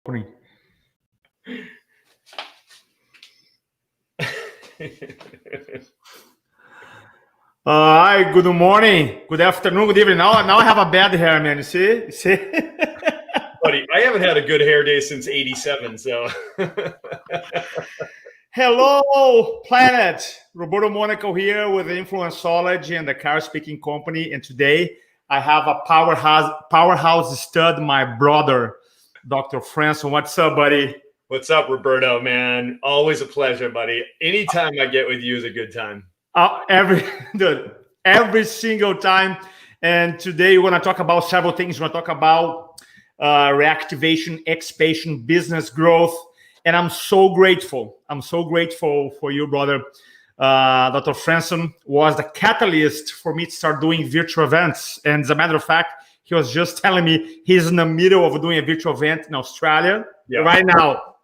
Morning. Hi, good morning, good afternoon, good evening. Now I have a bad hair, man. You see? Buddy, I haven't had a good hair day since '87, so. Hello, planet. Roberto Monaco here with Influenceology and the Car Speaking Company. And today I have a powerhouse stud, my brother, Dr. Franson. What's up, buddy? What's up, Roberto, man? Always a pleasure, buddy. Anytime I get with you is a good time. Every single time. And today we're going to talk about several things. We're going to talk about reactivation, expansion, business growth. And I'm so grateful. I'm so grateful for you, brother. Dr. Franson was the catalyst for me to start doing virtual events. And as a matter of fact, he was just telling me he's in the middle of doing a virtual event in Australia right now.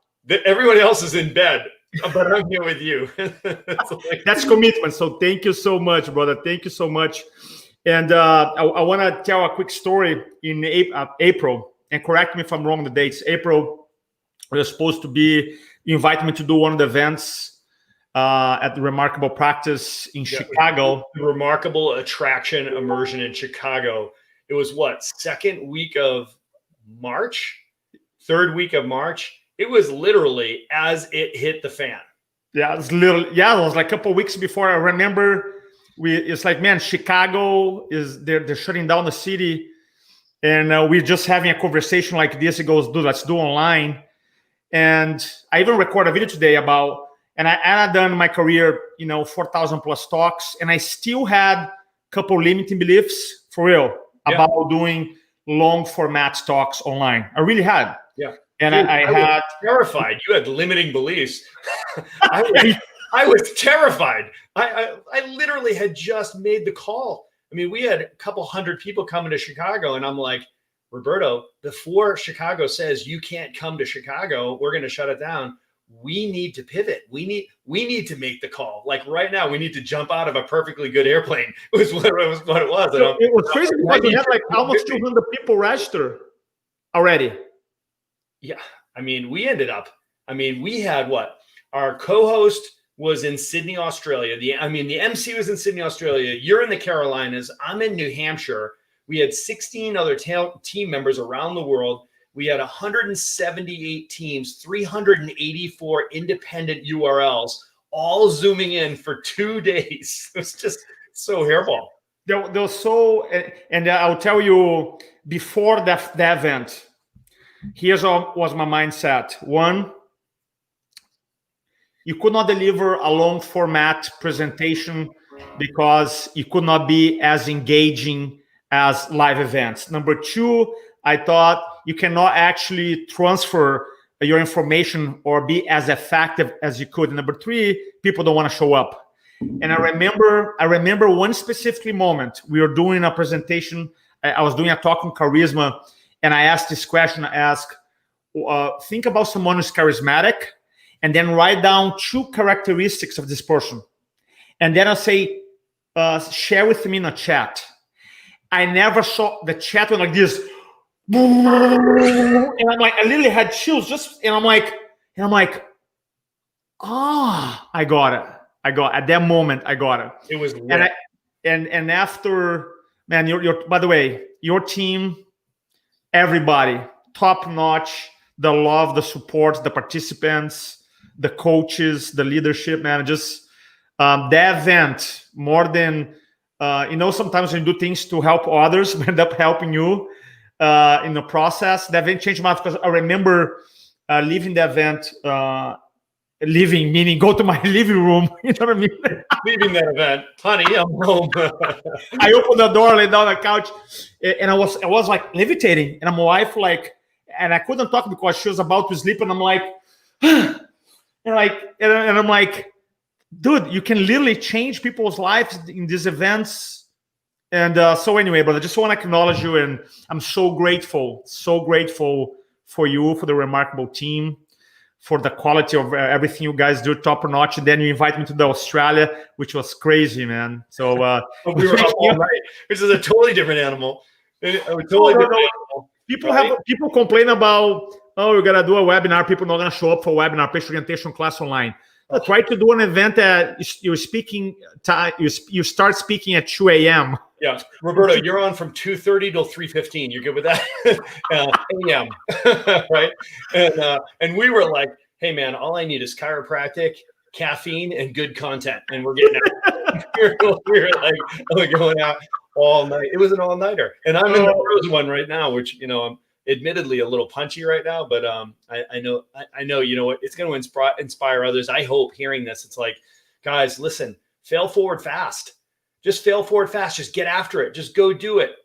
Everybody else is in bed, but I'm here with you. That's commitment. So thank you so much, brother. Thank you so much. And I want to tell a quick story. In April, and correct me if I'm wrong, the dates. April, we were supposed to be inviting me to do one of the events at the Remarkable Practice in Chicago. The Remarkable Attraction Immersion in Chicago. It was what, second week of March? Third week of March? It was literally as it hit the fan. Yeah, it was like a couple of weeks before. I remember it's like, man, Chicago they're shutting down the city. And we're just having a conversation like this. It goes, dude, let's do online. And I even recorded a video today about, and I had done my career, 4,000 plus talks, and I still had a couple limiting beliefs for real about doing long format talks online. I really had. Yeah. And dude, I had terrified. You had limiting beliefs. I was terrified. I literally had just made the call. I mean, we had a couple hundred people coming to Chicago, and I'm like, Roberto, before Chicago says you can't come to Chicago, we're going to shut it down. We need to pivot. We need to make the call. Like right now, we need to jump out of a perfectly good airplane. It was what it was. So it was crazy because we had like almost 200 people register already. Yeah. I mean, we had what? Our co-host was in Sydney, Australia. The MC was in Sydney, Australia. You're in the Carolinas. I'm in New Hampshire. We had 16 other team members around the world. We had 178 teams, 384 independent URLs, all zooming in for 2 days. It was just so hairball. They're so, and I'll tell you, before the event, here's what was my mindset. One, you could not deliver a long format presentation because you could not be as engaging as live events. Number two, I thought you cannot actually transfer your information or be as effective as you could. Number three, people don't want to show up. And I remember one specific moment. We were doing a presentation. I was doing a talk on charisma, and I asked this question. I asked, think about someone who's charismatic, and then write down 2 characteristics of this person. And then I'll say, share with me in a chat. I never saw the chat went like this. And I'm like, I literally had chills and I'm like, I got it. At that moment, I got it. It was and after, man, by the way, your team, everybody, top notch, the love, the support, the participants, the coaches, the leadership, man, just the event more than sometimes when you do things to help others, we end up helping you in the process. The event changed my life because I remember leaving the event, leaving meaning go to my living room. You know what I mean? Leaving that event, honey, I'm home. I opened the door, lay down on the couch, and I was like levitating, and my wife and I couldn't talk because she was about to sleep, and I'm like, and I'm like, dude, you can literally change people's lives in these events. And so anyway, brother, I just want to acknowledge you, and I'm so grateful for you, for the remarkable team, for the quality of everything you guys do, top notch. And then you invite me to the Australia, which was crazy, man. So we were up all night, which is a totally different animal. People complain about oh, we're gonna do a webinar. People not gonna show up for webinar, patient orientation class online. Oh. Try to do an event that you're speaking. You start speaking at 2 a.m. Yeah, Roberto, you're on from 2:30 till 3:15. You're good with that? A.m. Right? And we were like, hey man, all I need is chiropractic, caffeine, and good content, and we're getting out. we were like going out all night. It was an all-nighter, and I'm in the Rose one right now, which I'm admittedly a little punchy right now, but I know you know what, it's going to inspire others. I hope hearing this, it's like, guys, listen, fail forward fast. Just fail forward fast. Just get after it. Just go do it.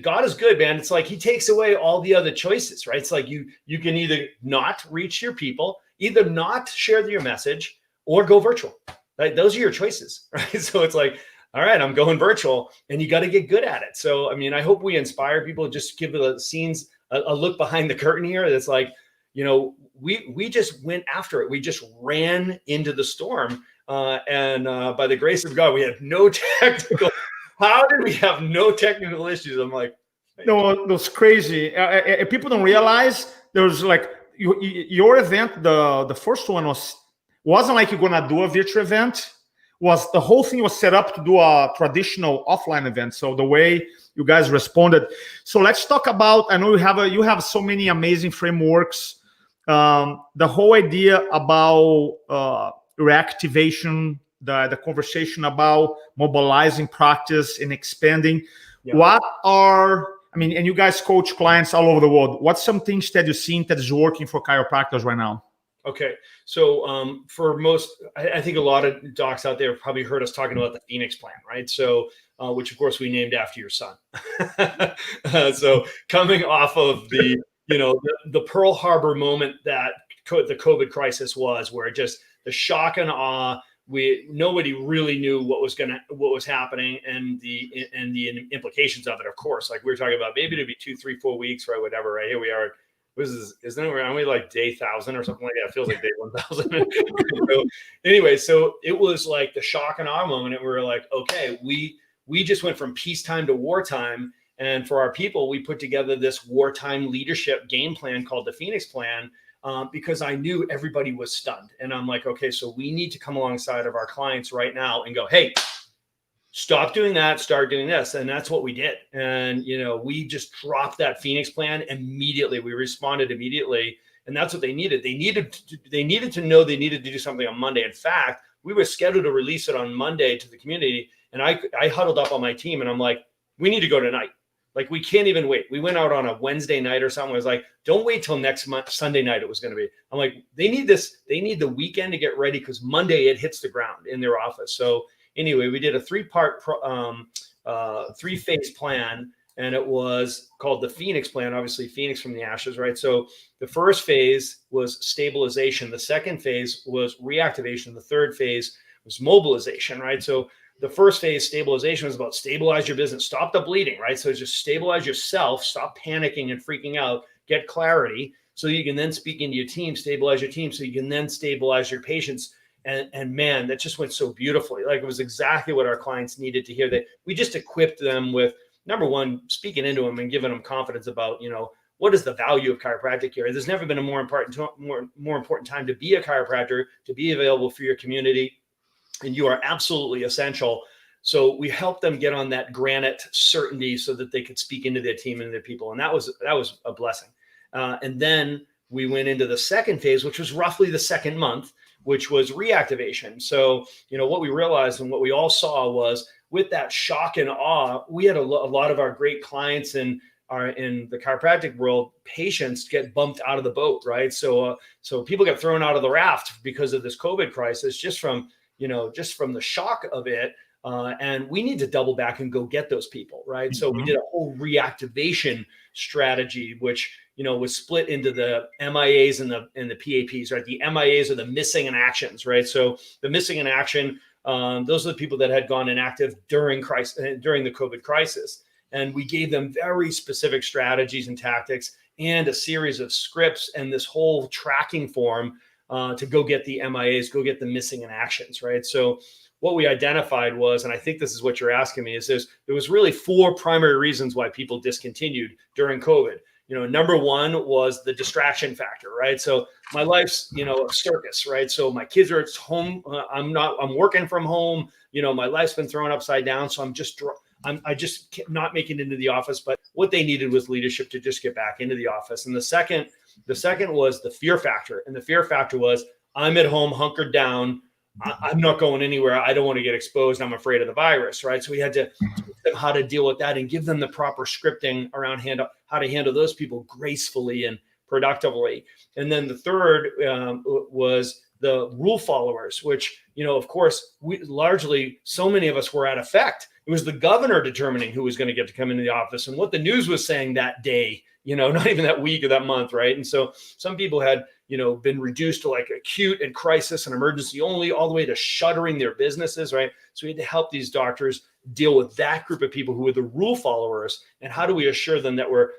God is good, man. It's like he takes away all the other choices, right? It's like you can either not reach your people, either not share your message, or go virtual. Right? Those are your choices, right? So it's like, all right, I'm going virtual, and you got to get good at it. So, I mean, I hope we inspire people. Just give the scenes a look behind the curtain here. That's like, we just went after it. We just ran into the storm. And by the grace of God, we had no technical. How did we have no technical issues? I'm like, no, it was crazy. People don't realize there was like your event. The first one wasn't like you're gonna do a virtual event. Was the whole thing was set up to do a traditional offline event. So the way you guys responded. So let's talk about. I know you have so many amazing frameworks. The whole idea about reactivation, the conversation about mobilizing practice and expanding. Yeah. And you guys coach clients all over the world. What's some things that you've seen that is working for chiropractors right now? Okay. So for most, I think a lot of docs out there have probably heard us talking about the Phoenix plan, right? So, which of course we named after your son. So coming off of the Pearl Harbor moment that the COVID crisis was, where just the shock and awe, nobody really knew what was happening, and the implications of it, of course. Like we were talking about, maybe it'd be 2, 3, 4 weeks, right? Whatever, right? Here we are. Aren't we like day 1,000 or something like that? It feels like day 1,000. So it was like the shock and awe moment, and we were like, okay, we just went from peacetime to wartime. And for our people, we put together this wartime leadership game plan called the Phoenix Plan, because I knew everybody was stunned. And I'm like, okay, so we need to come alongside of our clients right now and go, hey, stop doing that, start doing this. And that's what we did. And, we just dropped that Phoenix Plan immediately. We responded immediately. And that's what they needed. They needed to know they needed to do something on Monday. In fact, we were scheduled to release it on Monday to the community. And I huddled up on my team, and I'm like, we need to go tonight. Like, we can't even wait. We went out on a Wednesday night or something. I was like, don't wait till next month, Sunday night it was going to be. I'm like, they need this. They need the weekend to get ready, because Monday it hits the ground in their office. So anyway, we did a 3-part, 3-phase plan, and it was called the Phoenix Plan, obviously Phoenix from the ashes, right? So the first phase was stabilization. The second phase was reactivation. The third phase was mobilization, right? So the first phase, stabilization, was about stabilize your business, stop the bleeding, right? So just stabilize yourself, stop panicking and freaking out, get clarity, so you can then speak into your team, stabilize your team, so you can then stabilize your patients. And man, that just went so beautifully. Like, it was exactly what our clients needed to hear. That we just equipped them with, number one, speaking into them and giving them confidence about, what is the value of chiropractic care. There's never been a more important time to be a chiropractor, to be available for your community. And you are absolutely essential. So we helped them get on that granite certainty so that they could speak into their team and their people. And that was a blessing. And then we went into the second phase, which was roughly the second month, which was reactivation. So, what we realized and what we all saw was, with that shock and awe, we had a lot of our great clients in the chiropractic world, patients get bumped out of the boat, right? So people get thrown out of the raft because of this COVID crisis, just from the shock of it. And we need to double back and go get those people, right? Mm-hmm. So we did a whole reactivation strategy, which, was split into the MIAs and the PAPs, right? The MIAs are the missing in actions, right? So the missing in action, those are the people that had gone inactive during the COVID crisis. And we gave them very specific strategies and tactics, and a series of scripts, and this whole tracking form to go get the MIAs, go get the missing in actions, right? So what we identified was, and I think this is what you're asking me, is there was really 4 primary reasons why people discontinued during COVID. number one was the distraction factor, right? So my life's, a circus, right? So my kids are at home. I'm working from home. My life's been thrown upside down. So I just not making it into the office. But what they needed was leadership to just get back into the office. And the second was the fear factor. And the fear factor was, I'm at home, hunkered down. I'm not going anywhere. I don't want to get exposed. I'm afraid of the virus, right? So we had to teach them how to deal with that and give them the proper scripting around how to handle those people gracefully and productively. And then the third was the rule followers, which, of course, largely so many of us were at effect. It was the governor determining who was going to get to come into the office and what the news was saying that day, not even that week or that month, right? And so some people had, been reduced to like acute and crisis and emergency only, all the way to shuttering their businesses, right? So we had to help these doctors deal with that group of people who were the rule followers. And how do we assure them that we're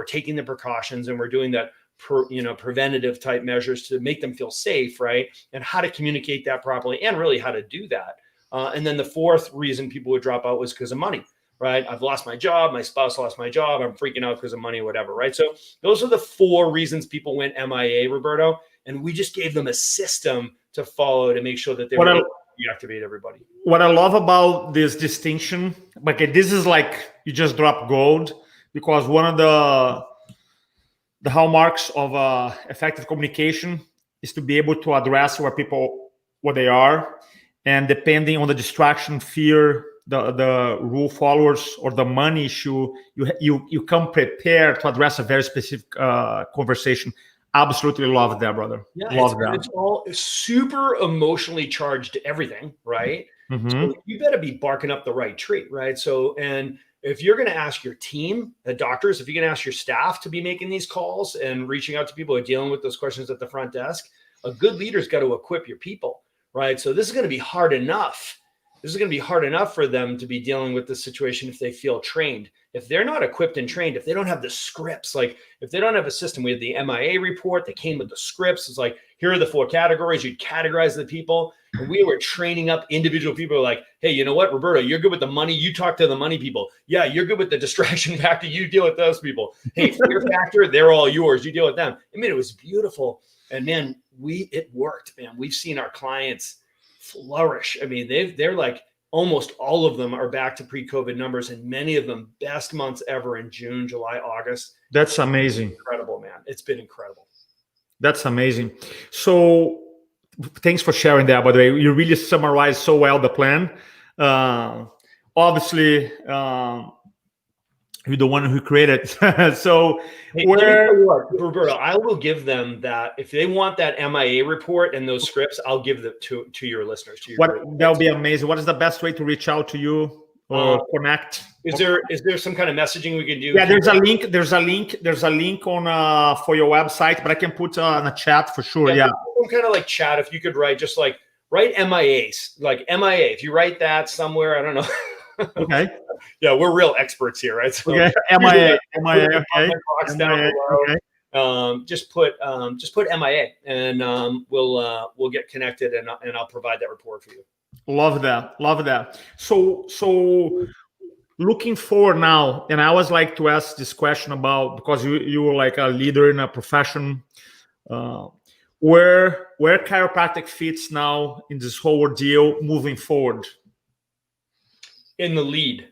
taking the precautions and we're doing that preventative type measures to make them feel safe, right? And how to communicate that properly and really how to do that. And then the fourth reason people would drop out was because of money, right? I've lost my job. My spouse lost my job. I'm freaking out because of money, whatever, right? So those are the four reasons people went MIA, Roberto. And we just gave them a system to follow to make sure that they were able to reactivate everybody. What I love about this distinction, this is like you just drop gold, because one of the hallmarks of effective communication is to be able to address where people, what they are. And depending on the distraction, fear, the rule followers, or the money issue, you come prepared to address a very specific conversation. Absolutely love that, brother. Yeah, love that. It's all super emotionally charged to everything, right? Mm-hmm. So you better be barking up the right tree, right? So, and if you're going to ask your team, the doctors, if you're going to ask your staff to be making these calls and reaching out to people who are dealing with those questions at the front desk, a good leader's got to equip your people, right? So this is going to be hard enough. This is going to be hard enough for them to be dealing with this situation if they feel trained. If they're not equipped and trained, if they don't have the scripts, like if they don't have a system, we had the MIA report that came with the scripts. It's like, here are the 4 categories. You'd categorize the people. And we were training up individual people like, hey, you know what, Roberto, you're good with the money. You talk to the money people. Yeah, you're good with the distraction factor. You deal with those people. Hey, fear factor, they're all yours. You deal with them. I mean, it was beautiful. And man, it worked, man. We've seen our clients flourish. I mean, they're like, almost all of them are back to pre-COVID numbers, and many of them best months ever in June, July, August. That's amazing. Incredible, man. It's been incredible. That's amazing. So thanks for sharing that, by the way. You really summarized so well the plan. Obviously, you're the one who created. So hey, Roberto, I will give them that. If they want that MIA report and those scripts, I'll give them to your listeners. That would be amazing. What is the best way to reach out to you or connect? Is there some kind of messaging we can do? Yeah, there's a link on for your website, but I can put in a chat for sure. Yeah. Some kind of like chat. If you could write MIAs, like MIA. If you write that somewhere, I don't know. Okay. Yeah, we're real experts here, right? So okay. MIA. Okay. Just put MIA, and we'll get connected, and I'll provide that report for you. Love that. So looking forward now, and I always like to ask this question about, because you were like a leader in a profession, where chiropractic fits now in this whole ordeal moving forward. In the lead.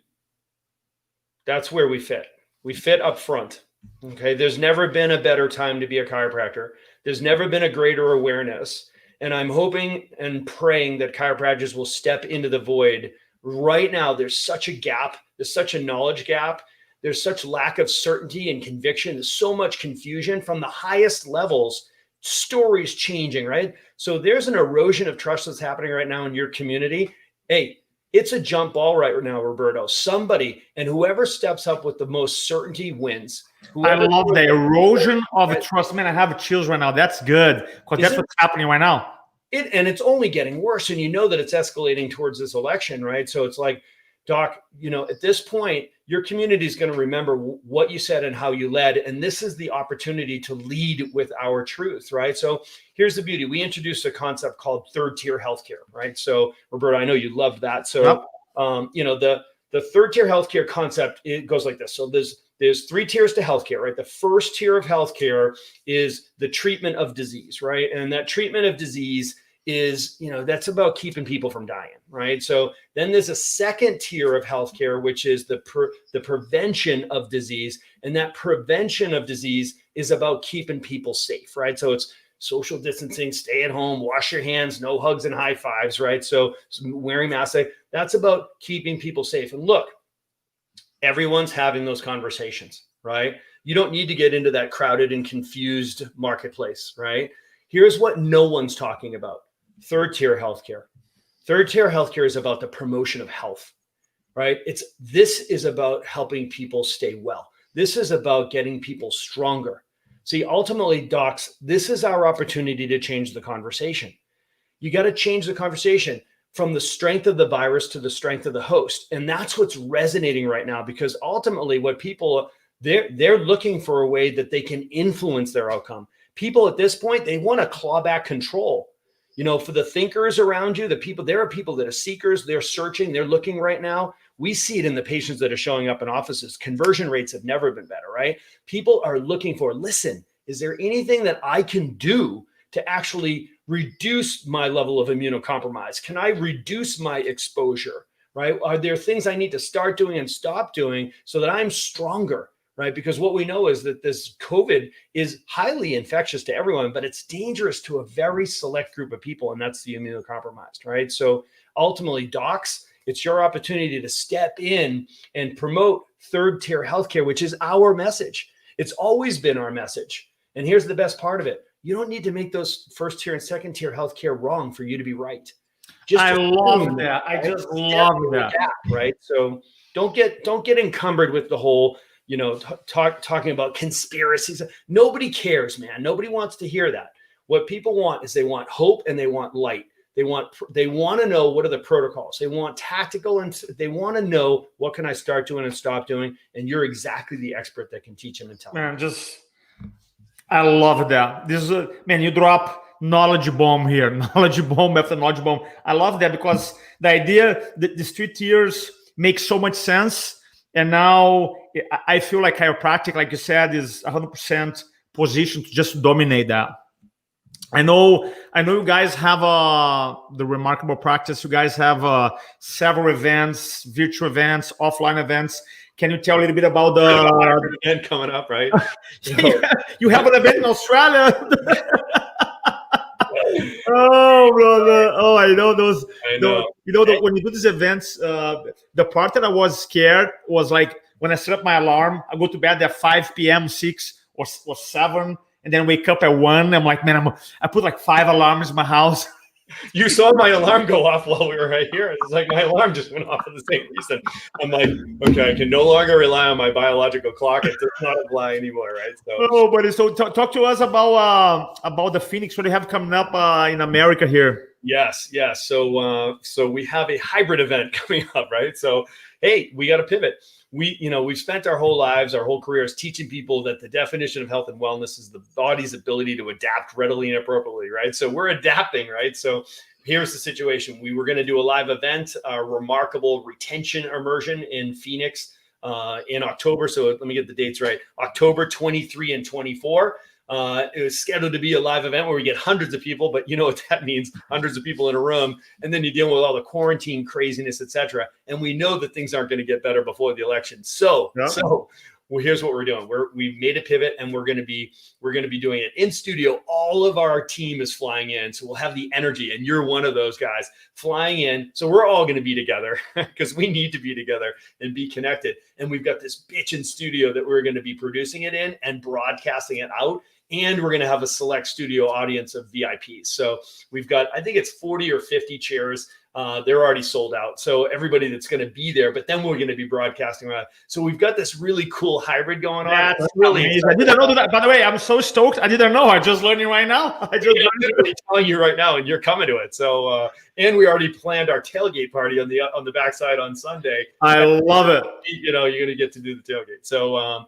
That's where we fit. We fit up front. Okay. There's never been a better time to be a chiropractor. There's never been a greater awareness. And I'm hoping and praying that chiropractors will step into the void. Right now, there's such a gap. There's such a knowledge gap. There's such lack of certainty and conviction. There's so much confusion from the highest levels. Stories changing, right? So there's an erosion of trust that's happening right now in your community. Hey, it's a jump ball right now, Roberto. Somebody, and whoever steps up with the most certainty wins. I love the erosion of trust. Man, I have chills right now. That's good, because that's what's happening right now. And it's only getting worse, and you know that it's escalating towards this election, right? So it's like, Doc, at this point, your community is going to remember what you said and how you led. And this is the opportunity to lead with our truth, right? So here's the beauty. We introduced a concept called third tier healthcare, right? So Roberto, I know you loved that. So, the third tier healthcare concept, it goes like this. So there's 3 tiers to healthcare, right? The first tier of healthcare is the treatment of disease, right? And that treatment of disease is, that's about keeping people from dying, right? So then there's a second tier of healthcare, which is the prevention of disease. And that prevention of disease is about keeping people safe, right? So it's social distancing, stay at home, wash your hands, no hugs and high fives, right? So wearing masks, that's about keeping people safe. And look, everyone's having those conversations, right? You don't need to get into that crowded and confused marketplace, right? Here's what no one's talking about. Third tier healthcare. Third tier healthcare is about the promotion of health, right? This is about helping people stay well. This is about getting people stronger. See, ultimately, docs, this is our opportunity to change the conversation. You got to change the conversation from the strength of the virus to the strength of the host. And that's what's resonating right now, because ultimately what people, they're looking for a way that they can influence their outcome. People at this point, they want to claw back control. For the thinkers around you, there are people that are seekers, they're searching, they're looking right now. We see it in the patients that are showing up in offices. Conversion rates have never been better, right? People are looking for, listen, is there anything that I can do to actually reduce my level of immunocompromise? Can I reduce my exposure, right? Are there things I need to start doing and stop doing so that I'm stronger, right? Because what we know is that this COVID is highly infectious to everyone, but it's dangerous to a very select group of people, and that's the immunocompromised, right? So ultimately, docs, it's your opportunity to step in and promote third tier healthcare, which is our message. It's always been our message. And here's the best part of it. You don't need to make those first tier and second tier healthcare wrong for you to be right. I love that. I just love that. Right. So don't get encumbered with the whole, talking about conspiracies. Nobody cares, man. Nobody wants to hear that. What people want is they want hope and they want light. They want to know what are the protocols. They want tactical, and they want to know what can I start doing and stop doing. And you're exactly the expert that can teach them and tell them. Man, I love that. This is man, you drop knowledge bomb here, knowledge bomb after knowledge bomb. I love that, because the idea that the 3 tiers makes so much sense. And now I feel like chiropractic, like you said, is 100% positioned to just dominate that. I know you guys have the remarkable practice. You guys have several events, virtual events, offline events. Can you tell a little bit about the event coming up, right? You have an event in Australia. Oh, brother! Oh, I know those. I know. When you do these events, the part that I was scared was like when I set up my alarm. I go to bed at 5 p.m., 6 or 7. And then wake up at 1. I'm like, man, I put like 5 alarms in my house. You saw my alarm go off while we were right here. It's like my alarm just went off for the same reason. I'm like, okay, I can no longer rely on my biological clock. It does not apply anymore, right? So, buddy. So talk to us about the Phoenix. What do you have coming up in America here? Yes. So we have a hybrid event coming up, right? So hey, we got to pivot. We've spent our whole lives, our whole careers teaching people that the definition of health and wellness is the body's ability to adapt readily and appropriately, right? So we're adapting, right? So here's the situation. We were going to do a live event, a remarkable retention immersion in Phoenix in October. So let me get the dates right. October 23 and 24. It was scheduled to be a live event where we get hundreds of people, but you know what that means, hundreds of people in a room, and then you're dealing with all the quarantine craziness, etc. And we know that things aren't going to get better before the election. So well, here's what we're doing. We've made a pivot, and we're going to be doing it in studio. All of our team is flying in, so we'll have the energy, and you're one of those guys flying in. So we're all going to be together because we need to be together and be connected. And we've got this bitchin' studio that we're going to be producing it in and broadcasting it out. And we're going to have a select studio audience of VIPs. So we've got, I think it's 40 or 50 chairs. They're already sold out. So everybody that's going to be there, but then we're going to be broadcasting around. So we've got this really cool hybrid going on. That's really amazing. I didn't know that. By the way, I'm so stoked. I didn't know. I just learned it right now. I'm literally telling you right now, and you're coming to it. So, and we already planned our tailgate party on the backside on Sunday. I love it. You're going to get to do the tailgate. So,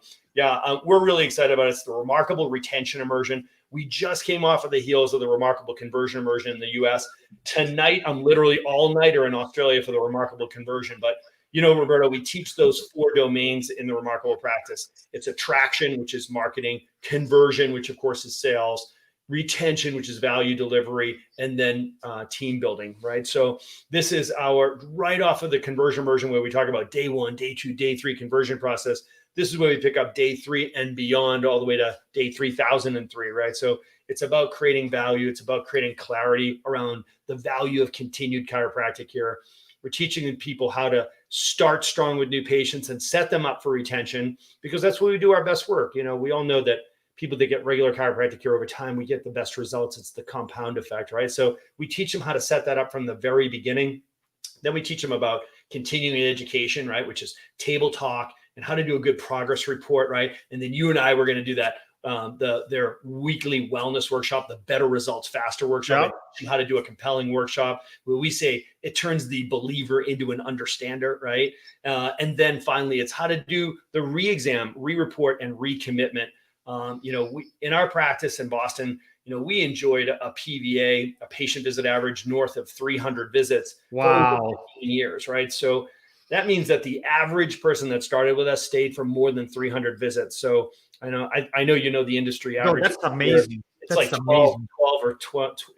we're really excited about it. It's the remarkable retention immersion. We just came off of the heels of the remarkable conversion immersion in the US. Tonight, I'm literally all nighter in Australia for the remarkable conversion. But, Roberto, we teach those 4 domains in the Remarkable Practice. It's attraction, which is marketing, conversion, which of course is sales, retention, which is value delivery, and then team building, right? So this is our right off of the conversion version where we talk about day 1, day 2, day 3 conversion process. This is where we pick up day 3 and beyond all the way to day 3003, right? So it's about creating value. It's about creating clarity around the value of continued chiropractic care. We're teaching people how to start strong with new patients and set them up for retention, because that's where we do our best work. We all know that people that get regular chiropractic care over time, we get the best results. It's the compound effect, right? So we teach them how to set that up from the very beginning. Then we teach them about continuing education, right? Which is table talk and how to do a good progress report, right? And then you and I were going to do that, their weekly wellness workshop, the Better Results Faster workshop, and how to do a compelling workshop where we say it turns the believer into an understander, right? And then finally, it's how to do the re-exam, re-report, and recommitment. We, in our practice in Boston, we enjoyed a PVA, a patient visit average north of 300 visits for over 15 years, right? So that means that the average person that started with us stayed for more than 300 visits. So I know the industry average. No, that's amazing. It's like 12 or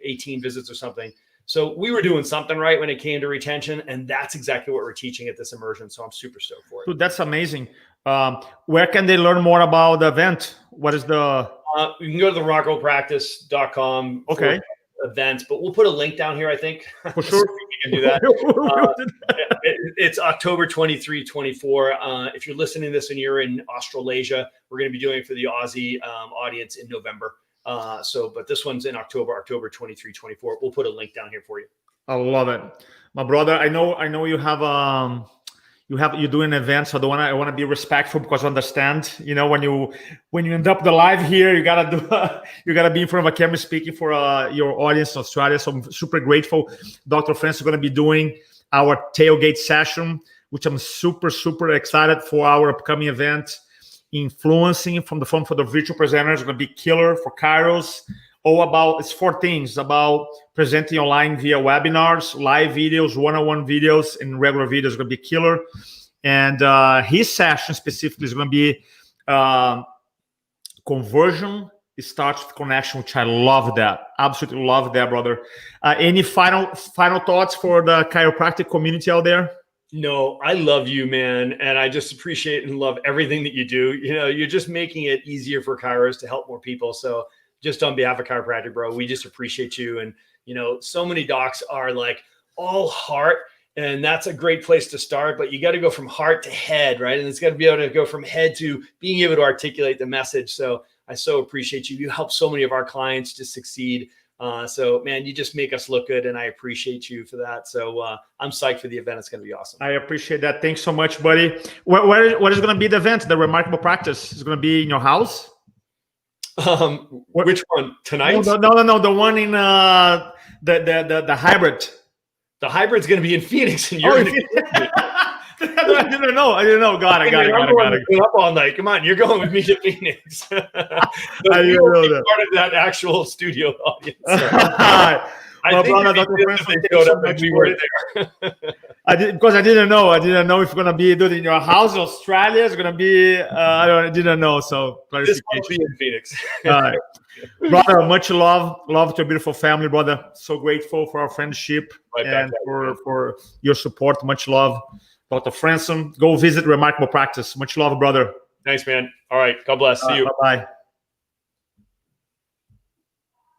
18 visits or something. So we were doing something right when it came to retention, and that's exactly what we're teaching at this immersion. So I'm super stoked for it. Dude, that's amazing. Where can they learn more about the event? What is the... You can go to theremarkablepractice.com. Okay. Events, but we'll put a link down here, I think. For sure. We can do that. It's October 23, 24. If you're listening to this and you're in Australasia, we're going to be doing it for the Aussie audience in November. But this one's in October 23, 24. We'll put a link down here for you. I love it. My brother, I know you have you're doing an event, so I want to be respectful, because I understand, when you end up the live here, you gotta be in front of a camera speaking for your audience in Australia. So I'm super grateful. Dr. Franson is going to be doing our tailgate session, which I'm super excited for our upcoming event. Influencing from for the virtual presenters is going to be killer for Kairos. It's 4 things about presenting online via webinars, live videos, one-on-one videos, and regular videos is going to be killer. And his session specifically is going to be conversion. It starts with connection, which I love that. Absolutely love that, brother. Any final thoughts for the chiropractic community out there? No, I love you, man. And I just appreciate and love everything that you do. You're just making it easier for chiros to help more people. So just on behalf of chiropractic, bro, we just appreciate you. And, so many docs are like all heart, and that's a great place to start, but you got to go from heart to head, right? And it's got to be able to go from head to being able to articulate the message. So I so appreciate you. You help so many of our clients to succeed. So man, you just make us look good, and I appreciate you for that. So I'm psyched for the event. It's going to be awesome. I appreciate that. Thanks so much, buddy. What is going to be the event? The Remarkable Practice is going to be in your house? Which one? Tonight? No. The one in the hybrid. The hybrid's going to be in Phoenix, and you're I didn't know. Got it. Been up all night. Come on, you're going with me to Phoenix. I didn't know that. Part of that actual studio audience. My brother, Dr. Franson, we were there. I didn't know. I didn't know if it's gonna be in your house in Australia. It's gonna be. I didn't know. So this will be in Phoenix. All right. Brother, much love to your beautiful family, brother. So grateful for our friendship and for your support. Much love, Dr. Franson. Go visit Remarkable Practice. Much love, brother. Thanks, man. All right. God bless. See you. Bye-bye.